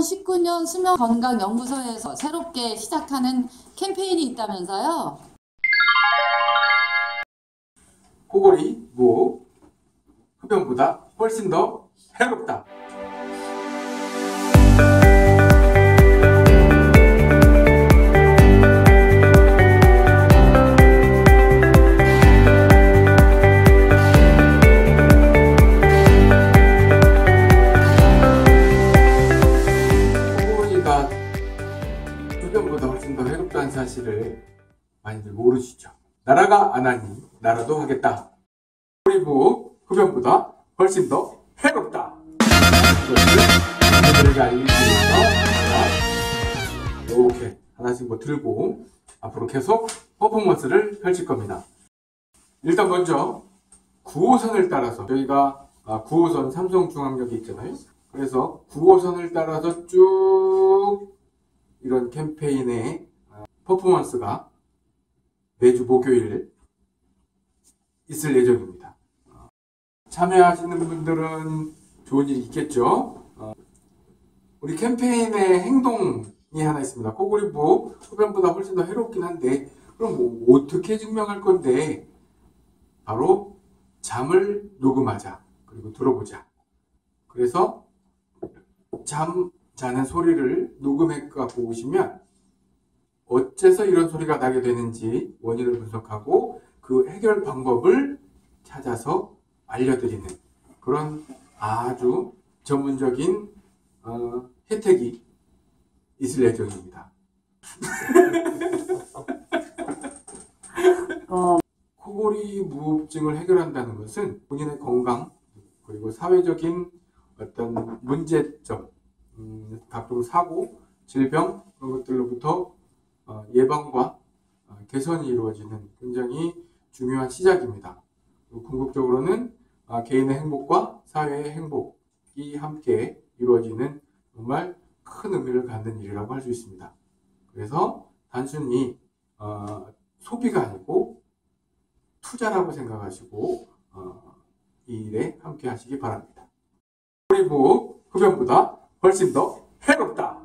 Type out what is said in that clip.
2019년 수면건강연구소에서 새롭게 시작하는 캠페인이 있다면서요? 코골이, 무호흡, 흡연보다 훨씬 더 해롭다. 코골이가 흡연보다 훨씬 더 해롭다는 사실을 많이들 모르시죠? 나라가 안 하니 나라도 하겠다. 코골이, 무호흡, 흡연보다 훨씬 더 해롭다. 이것을 여러분들에게 알리기 위해서 이렇게 하나씩 들고 앞으로 계속 퍼포먼스를 펼칠 겁니다. 일단 먼저 9호선을 따라서 저희가 9호선 삼성중앙역이 있잖아요. 그래서 9호선을 따라서 쭉 이런 캠페인의 퍼포먼스가 매주 목요일 있을 예정입니다. 참여하시는 분들은 좋은 일이 있겠죠. 우리 캠페인의 행동이 하나 있습니다. 코골이, 무호흡, 흡연보다 훨씬 더 해롭긴 한데 그럼 뭐 어떻게 증명할 건데, 바로 잠을 녹음하자, 그리고 들어보자. 그래서 잠 자는 소리를 녹음해 갖고 오시면 어째서 이런 소리가 나게 되는지 원인을 분석하고 그 해결 방법을 찾아서 알려드리는 그런 아주 전문적인 혜택이 있을 예정입니다. 코골이 무호흡증을 해결한다는 것은 본인의 건강 그리고 사회적인 어떤 문제점, 각종 사고, 질병 그런 것들로부터 예방과 개선이 이루어지는 굉장히 중요한 시작입니다. 궁극적으로는 개인의 행복과 사회의 행복이 함께 이루어지는 정말 큰 의미를 갖는 일이라고 할 수 있습니다. 그래서 단순히 소비가 아니고 투자라고 생각하시고 이 일에 함께 하시기 바랍니다. 코골이, 무호흡, 흡연보다 훨씬 더 해롭다.